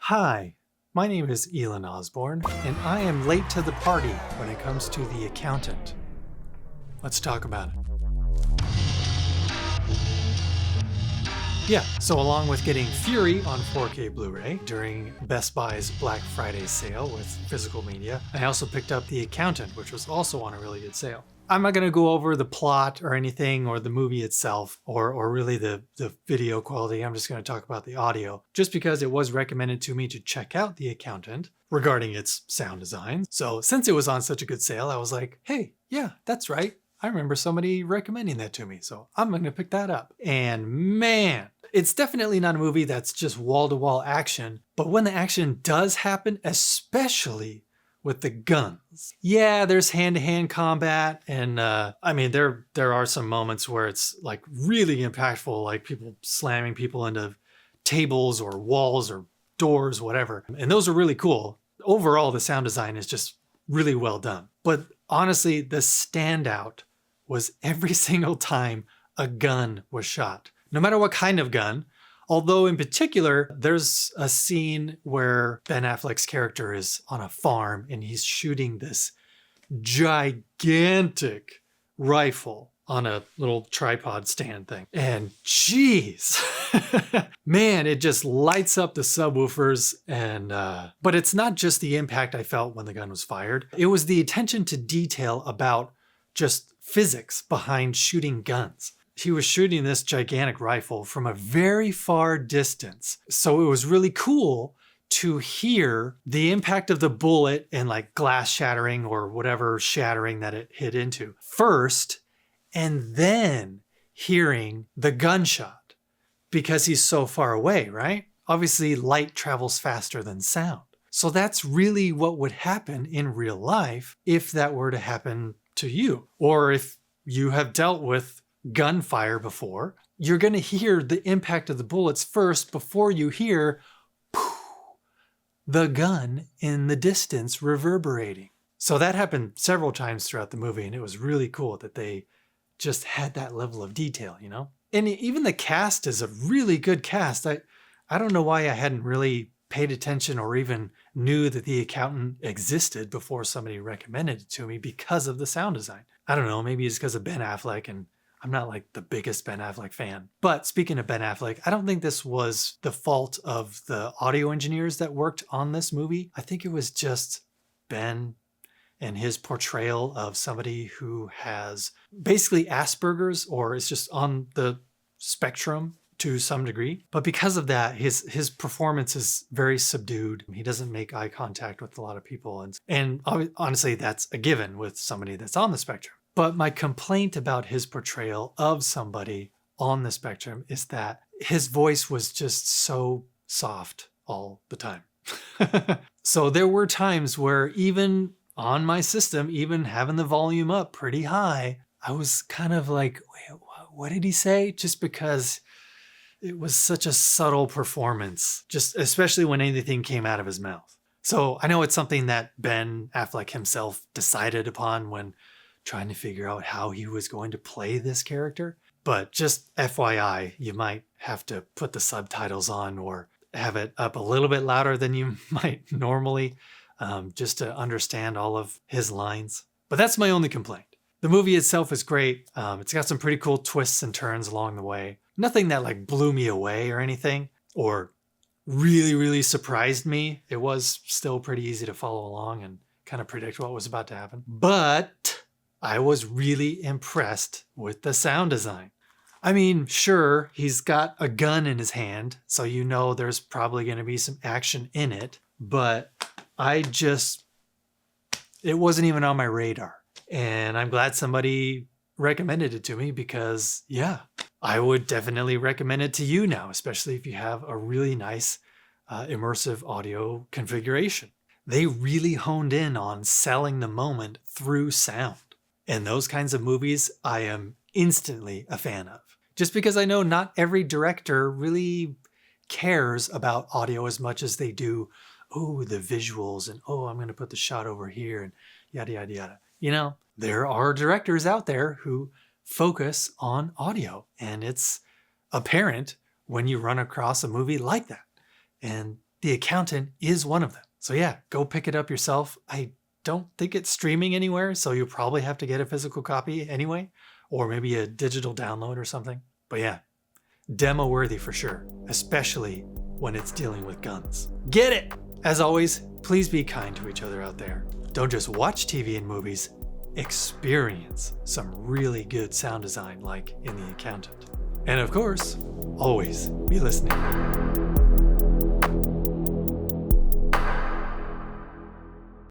Hi, my name is Elon Osborne, and I am late to the party when it comes to The Accountant. Let's talk about it. Yeah, so along with getting Fury on 4K Blu-ray during Best Buy's Black Friday sale with physical media, I also picked up The Accountant, which was also on a really good sale. I'm not going to go over the plot or anything or the movie itself or really the video quality. I'm just going to talk about the audio just because it was recommended to me to check out The Accountant regarding its sound design. So since it was on such a good sale, I was like, hey, yeah, that's right. I remember somebody recommending that to me, so I'm going to pick that up. And man, it's definitely not a movie that's just wall-to-wall action, but when the action does happen, especially with the guns. Yeah, there's hand-to-hand combat, and I mean, there are some moments where it's like really impactful, like people slamming people into tables or walls or doors, whatever. And those are really cool. Overall, the sound design is just really well done. But honestly, the standout was every single time a gun was shot. No matter what kind of gun, although in particular, there's a scene where Ben Affleck's character is on a farm and he's shooting this gigantic rifle on a little tripod stand thing. And geez, man, it just lights up the subwoofers. And but it's not just the impact I felt when the gun was fired. It was the attention to detail about just physics behind shooting guns. He was shooting this gigantic rifle from a very far distance. So it was really cool to hear the impact of the bullet and like glass shattering or whatever shattering that it hit into first, and then hearing the gunshot because he's so far away, right? Obviously, light travels faster than sound. So that's really what would happen in real life if that were to happen to you, or if you have dealt with gunfire before. You're going to hear the impact of the bullets first before you hear the gun in the distance reverberating. So that happened several times throughout the movie, and it was really cool that they just had that level of detail, you know? And even the cast is a really good cast. I don't know why I hadn't really paid attention or even knew that The Accountant existed before somebody recommended it to me because of the sound design. I don't know, maybe it's because of Ben Affleck, and I'm not like the biggest Ben Affleck fan. But speaking of Ben Affleck, I don't think this was the fault of the audio engineers that worked on this movie. I think it was just Ben and his portrayal of somebody who has basically Asperger's or is just on the spectrum to some degree. But because of that, his performance is very subdued. He doesn't make eye contact with a lot of people. And honestly, that's a given with somebody that's on the spectrum. But my complaint about his portrayal of somebody on the spectrum is that his voice was just so soft all the time. So there were times where even on my system, even having the volume up pretty high, I was kind of like, wait, what did he say? Just because it was such a subtle performance, just especially when anything came out of his mouth. So I know it's something that Ben Affleck himself decided upon when trying to figure out how he was going to play this character. But just FYI, you might have to put the subtitles on or have it up a little bit louder than you might normally, just to understand all of his lines. But that's my only complaint. The movie itself is great. It's got some pretty cool twists and turns along the way. Nothing that like blew me away or anything, or really, really surprised me. It was still pretty easy to follow along and kind of predict what was about to happen. But I was really impressed with the sound design. I mean, sure, he's got a gun in his hand, so you know there's probably going to be some action in it, but it wasn't even on my radar. And I'm glad somebody recommended it to me because, yeah, I would definitely recommend it to you now, especially if you have a really nice immersive audio configuration. They really honed in on selling the moment through sound. And those kinds of movies I am instantly a fan of. Just because I know not every director really cares about audio as much as they do, oh, the visuals and, oh, I'm going to put the shot over here and yada, yada, yada. You know, there are directors out there who focus on audio, and it's apparent when you run across a movie like that. And The Accountant is one of them. So yeah, go pick it up yourself. I don't think it's streaming anywhere, so you probably have to get a physical copy anyway, or maybe a digital download or something. But yeah, demo worthy for sure, especially when it's dealing with guns. Get it! As always, please be kind to each other out there. Don't just watch TV and movies, experience some really good sound design like in The Accountant. And of course, always be listening.